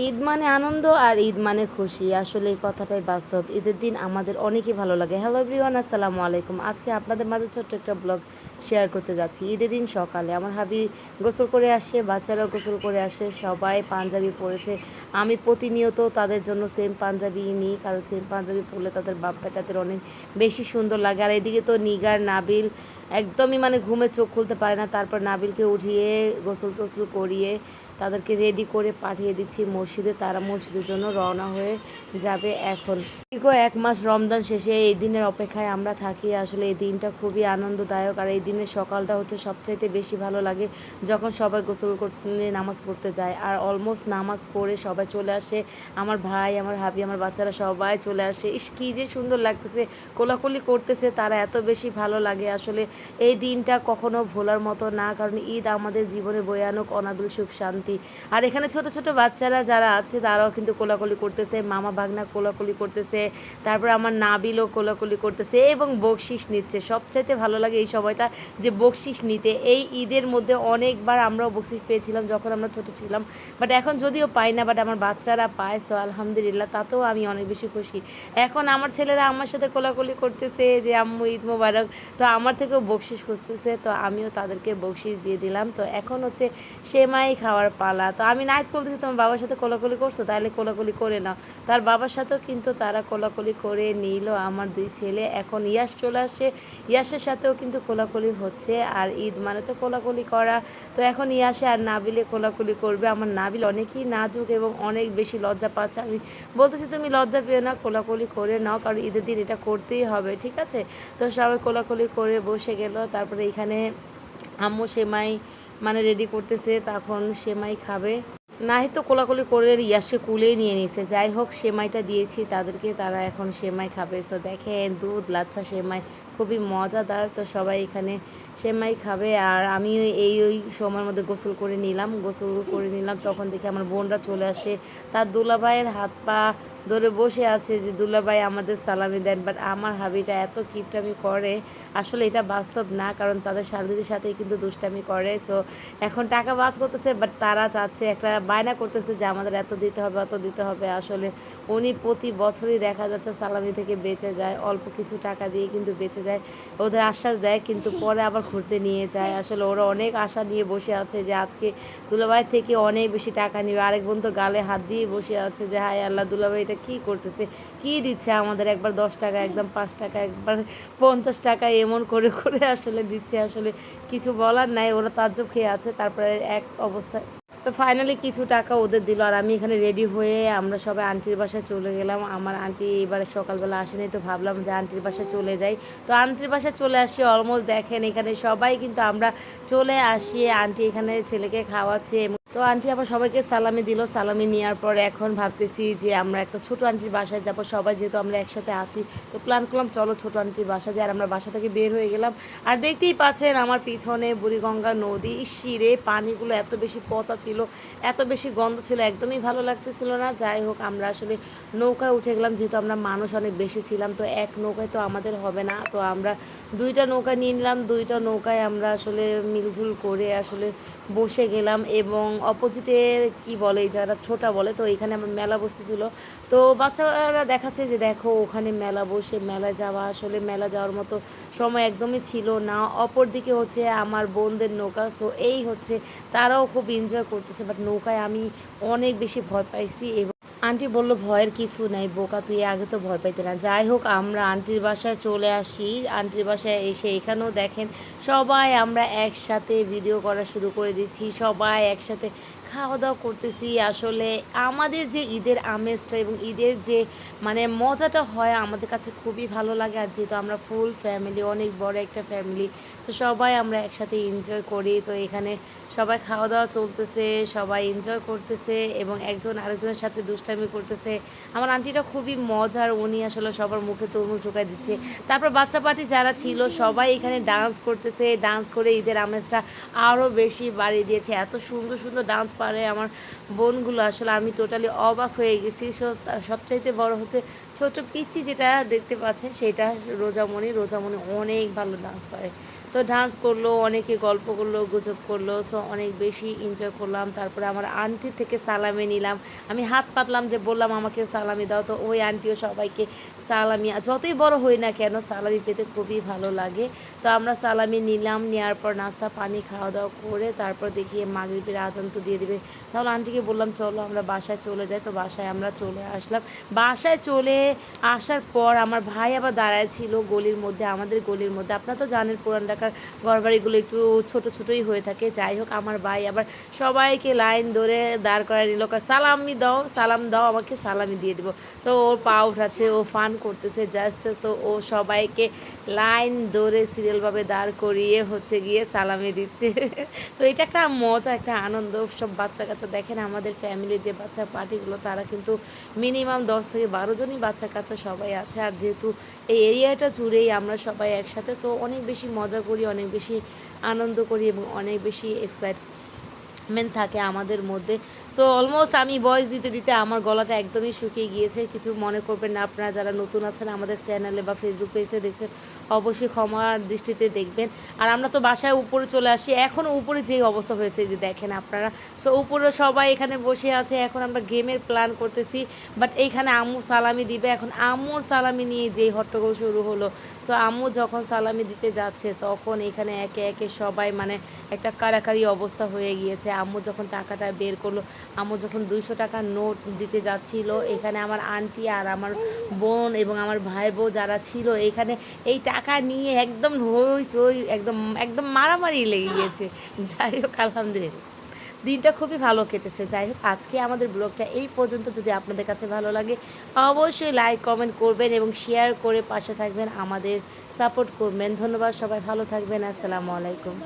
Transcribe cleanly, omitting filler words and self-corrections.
ঈদ মানে আনন্দ আর ঈদ মানে খুশি, আসলে এই কথাটাই বাস্তব। ঈদের দিন আমাদের অনেকই ভালো লাগে। হ্যালো এভরিওয়ান, আসসালামু আলাইকুম। আজকে আপনাদের মাঝে ছোট্ট একটা ব্লগ শেয়ার করতে যাচ্ছি। ঈদের দিন সকালে আমার হাবি গোসল করে আসে, বাচ্চারাও গোসল করে আসে, সবাই পাঞ্জাবি পরেছে। আমি প্রতিনিয়ত তাদের জন্য সেম পাঞ্জাবি নিই, কারণ সেম পাঞ্জাবি পরলে তাদের বাপ বেটাদের অনেক বেশি সুন্দর লাগে। আর এদিকে তো নিগার নাবিল একদমই মানে ঘুমে চোখ খুলতে পারে না। তারপর নাবিলকে উঠিয়ে গোসল টোসল করিয়ে তাদেরকে রেডি করে পাঠিয়ে দিচ্ছি মসজিদে। তারা মসজিদের জন্য রওনা হয়ে যাবে এখন। দীর্ঘ 1 মাস রমজান শেষে এই দিনের অপেক্ষায় আমরা থাকি। আসলে এই দিনটা খুবই আনন্দদায়ক, আর এই দিনের সকালটা হচ্ছে সবচাইতে বেশি ভালো লাগে যখন সবাই গোসল করতে নামাজ পড়তে যায়। আর অলমোস্ট নামাজ পড়ে সবাই চলে আসে, আমার ভাই, আমার হাবি, আমার বাচ্চারা সবাই চলে আসে। ইস কী যে সুন্দর লাগতেছে, কোলাকুলি করতেছে তারা, এত বেশি ভালো লাগে। আসলে এই দিনটা কখনো ভোলার মতো না, কারণ ঈদ আমাদের জীবনে বয়ে আনুক অনাবিল সুখ শান্তি। আর এখানে ছোট ছোট বাচ্চারা যারা আছে তারাও কিন্তু কোলাকুলি করতেছে, মামা ভাগনা কোলাকুলি করতেছে, তারপর আমার নাবিলও কোলাকুলি করতেছে এবং বকশিস নিচ্ছে। সবচাইতে ভালো লাগে এই সময়টা যে বকশিস নিতে। এই ঈদের মধ্যে অনেকবার আমরাও বকশিস পেয়েছিলাম যখন আমরা ছোট ছিলাম, বাট এখন যদিও পাই না, বাট আমার বাচ্চারা পায়, সো আলহামদুলিল্লাহ, তাতেও আমি অনেক বেশি খুশি। এখন আমার ছেলেরা আমার সাথে কোলাকুলি করতেছে যে আম্মু ঈদ মোবারক, তো আমার থেকেও বকশিস খুঁজতেছে, তো আমিও তাদেরকে বকশিস দিয়ে দিলাম। তো এখন হচ্ছে সেমাই খাওয়ার পালা। তো আমি নাইট বলতেছি তোমার বাবার সাথে কোলাকুলি করছো, তাহলে কোলাকুলি করে নাও। তার বাবার সাথেও কিন্তু তারা কোলাকুলি করে নিল। আমার 2 ছেলে, এখন ইয়াস চলে আসে, ইয়াসের সাথেও কিন্তু কোলাকুলি হচ্ছে। আর ঈদ মানে তো কোলাকুলি করা। তো এখন ইয়াসে আর নাবিলে কোলাকুলি করবে। আমার নাবিল অনেকই নাজুক এবং অনেক বেশি লজ্জা পাচ্ছে। আমি বলতেছি তুমি লজ্জা পেও না, কোলাকুলি করে নাও, কারণ ঈদের দিন এটা করতেই হবে, ঠিক আছে? তো সবাই কোলাকুলি করে বসে গেল। তারপরে এখানে আম্মু সেমাই মানে রেডি করতেছে, তখন সেমাই খাবে। নাই তো কোলাকুলি করে ইয়াসে কুলেই নিয়ে নিছে। যাই হোক, সেমাইটা দিয়েছি তাদেরকে, তারা এখন সেমাই খাবে। সো দেখেন দুধ লাচ্ছা সেমাই খুবই মজাদার। তো সবাই এখানে সেমাই খাবে, আর আমি ওই সময়ের মধ্যে গোসল করে নিলাম। তখন দেখে আমার বোনরা চলে আসে, তার দুলাভাইয়ের হাত পা ধরে বসে আছে যে দুলাভাই আমাদের সালামি দেন। বাট আমার হাবিটা এত কিপটামি করে, আসলে এটা বাস্তব না, কারণ তাদের শালীদের সাথেই কিন্তু দুষ্টামি করে। সো এখন টাকা বাজ করতেছে, বাট তারা চাচ্ছে, একটা বায়না করতেছে যে আমাদের এত দিতে হবে, অত দিতে হবে। আসলে উনি প্রতি বছরই দেখা যাচ্ছে সালামি থেকে বেঁচে যায়, অল্প কিছু টাকা দিয়ে কিন্তু বেঁচে যায়। ওদের আশ্বাস দেয় কিন্তু পরে আবার ঘুরতে নিয়ে যায়। আসলে ওরা অনেক আশা নিয়ে বসে আছে যে আজকে দুলাভাই থেকে অনেক বেশি টাকা নিবে। আরেক বোন তো গালে হাত দিয়ে বসে আছে যে হায় আল্লাহ, দুলাভাই এটা কী করতেছে, কী দিচ্ছে আমাদের, একবার 10 টাকা, একদম 5 টাকা, একবার 50 টাকা, এমন করে করে আসলে দিচ্ছে। আসলে কিছু বলার নাই, ওরা তাজ্জব খেয়ে আছে। তারপরে এক অবস্থা, তো ফাইনালি কিছু টাকা ওদের দিল। আর আমি এখানে রেডি হয়ে আমরা সবাই আন্টির বাসায় চলে গেলাম। আমার আন্টি এবারে সকালবেলা আসেনি, তো ভাবলাম যে আন্টির বাসায় চলে যাই। তো আন্টির বাসায় চলে আসি, অলমোস্ট দেখেন এখানে সবাই কিন্তু আমরা চলে আসি। আন্টি এখানে ছেলেকে খাওয়াচ্ছে। তো আন্টি আবার সবাইকে সালামি দিল। সালামি নেওয়ার পর এখন ভাবতেছি যে আমরা একটা ছোটো আন্টির বাসায় যাব সবাই, যেহেতু আমরা একসাথে আছি। তো প্ল্যান করলাম চলো ছোটো আন্টির বাসা যাই। আর আমরা বাসা থেকে বের হয়ে গেলাম। আর দেখতেই পাচ্ছেন আমার পিছনে বুড়িগঙ্গা নদী। ইসিরে পানিগুলো এত বেশি পচা ছিল, এত বেশি গন্ধ ছিল, একদমই ভালো লাগতেছিল না। যাই হোক, আমরা আসলে নৌকায় উঠে গেলাম, যেহেতু আমরা মানুষ অনেক বেশি ছিলাম। তো এক নৌকায় তো আমাদের হবে না, তো আমরা 2টা নৌকা নিয়ে নিলাম। 2টা নৌকায় আমরা আসলে মিলজুল করে আসলে বসে গেলাম। এবং অপোজিটে কি বলে এই জায়গাটা ছোটা বলে, তো এখানে আমার মেলা বসতেছিল। তো বাচ্চারা দেখাচ্ছে যে দেখো ওখানে মেলা বসে, মেলা যাওয়া, আসলে মেলা যাওয়ার মতো সময় একদমই ছিল না। অপর দিকে হচ্ছে আমার বোনদের নৌকা। সো এই হচ্ছে তারাও খুব এনজয় করতেছে, বাট নৌকায় আমি অনেক বেশি ভয় পাইছি। এবং আন্টি বলল ভয়ের কিছু নাই বোকা, তুই আগে তো ভয় পাইতে না। যাই হোক, আমরা আন্টির বাসায় চলে আসি। আন্টির বাসায় এসে এখানেও দেখেন সবাই আমরা একসাথে ভিডিও করা শুরু করে দিচ্ছি, সবাই একসাথে খাওয়া দাওয়া করতেছি। আসলে আমাদের যে ঈদের আমেজটা এবং ঈদের যে মানে মজাটা হয় আমাদের কাছে খুবই ভালো লাগে। আর যেহেতু আমরা ফুল ফ্যামিলি, অনেক বড় একটা ফ্যামিলি, তো সবাই আমরা একসাথে এনজয় করি। তো এখানে সবাই খাওয়া দাওয়া চলতেছে, সবাই এনজয় করতেছে এবং একজন আরেকজনের সাথে দুষ্টামি করতেছে। আমার আন্টিটা খুবই মজার, উনি আসলে সবার মুখে তরমুজ ঢোকায় দিচ্ছে। তারপর বাচ্চা পার্টি যারা ছিল সবাই এখানে ডান্স করতেছে, ডান্স করে ঈদের আমেজটা আরও বেশি বাড়িয়ে দিয়েছে। এত সুন্দর সুন্দর ডান্স পারে আমার বোনগুলো, আসলে আমি টোটালি অবাক হয়ে গেছি। সবচাইতে বড় হচ্ছে ছোট পিচ্চি যেটা দেখতে পাচ্ছেন সেটা রোজামণি। রোজামণি অনেক ভালো ডান্স পারে। তো ডান্স করলো, অনেকে গল্প করলো, গুজব করলো, সো অনেক বেশি এনজয় করলাম। তারপরে আমার আন্টি থেকে সালামি নিলাম। আমি হাত পাতলাম, যে বললাম আমাকে সালামি দাও, তো ওই আন্টিও সবাইকে সালামি, যতই বড় হই না কেন সালামি পেতে খুবই ভালো লাগে। তো আমরা সালামি নিলাম, নেওয়ার পর নাস্তা পানি খাওয়া দাওয়া করে তারপর দেখি মাগরিবের আজান তো দিয়ে দিবে। তাহলে আন্টিকে বললাম চলো আমরা বাসায় চলে যাই। তো বাসায় আমরা চলে আসলাম। বাসায় চলে আসার পর আমার ভাই আবার দাঁড়ায় ছিল গলির মধ্যে, আমাদের গলির মধ্যে। আপনারা তো জানেন পুরান ঢাকার ঘরবাড়িগুলো একটু ছোট ছোটই হয়ে থাকে। যাই হোক, আমার ভাই আবার সবাইকে লাইন ধরে দাঁড় করায় নিল, সালামি দাও, সালাম দাও, আমাকে সালামি দিয়ে দিব। তো ওর পা উঠাচ্ছে, ও ফান করতেছে জাস্ট। তো ও সবাইকে লাইন ধরে সিরিয়ালভাবে দাঁড় করিয়ে হচ্ছে গিয়ে সালামি দিচ্ছে। তো এটা একটা মজা, একটা আনন্দ। সব বাচ্চা কাচ্চা দেখেন, আমাদের ফ্যামিলির যে বাচ্চা পার্টিগুলো তারা কিন্তু মিনিমাম 10 থেকে 12 জনই বাচ্চা কাচ্চা সবাই আছে। আর যেহেতু এই এরিয়াটা জুড়েই আমরা সবাই একসাথে, তো অনেক বেশি মজা করি, অনেক বেশি আনন্দ করি এবং অনেক বেশি এক্সাইটমেন্ট থাকে আমাদের মধ্যে। সো অলমোস্ট আমি ভয়েস দিতে দিতে আমার গলাটা একদমই শুকিয়ে গিয়েছে। কিছু মনে করবেন না আপনারা যারা নতুন আছেন আমাদের চ্যানেলে বা ফেসবুক পেজে দেখছেন, অবশ্যই ক্ষমার দৃষ্টিতে দেখবেন। আর আমরা তো বাসায় উপরে চলে আসি, এখনও উপরে যেই অবস্থা হয়েছে যে দেখেন আপনারা। সো উপরে সবাই এখানে বসে আছে, এখন আমরা গেমের প্ল্যান করতেছি। বাট এইখানে আম্মু সালামি দিবে, এখন আম্মুর সালামি নিয়ে যেই হট্টগোল শুরু হলো। সো আম্মু যখন সালামি দিতে যাচ্ছে তখন এখানে একে একে সবাই মানে একটা কারাকারি অবস্থা হয়ে গিয়েছে। আম্মু যখন টাকাটা বের করলো, আম্মু যখন 200 টাকার নোট দিতে যাচ্ছিল, এখানে আমার আন্টি আর আমার বোন এবং আমার ভাই বউ যারা ছিল এখানে এই টাকা নিয়ে একদম হইচই, একদম একদম মারামারি লেগে গিয়েছে। যাই হোক, আলহামদুলিল্লাহ দিনটা খুবই ভালো কেটেছে। যাই হোক, আজকে আমাদের ব্লগটা এই পর্যন্ত। যদি আপনাদের কাছে ভালো লাগে অবশ্যই লাইক কমেন্ট করবেন এবং শেয়ার করে পাশে থাকবেন, আমাদের সাপোর্ট করবেন। ধন্যবাদ, সবাই ভালো থাকবেন। আসসালামু আলাইকুম।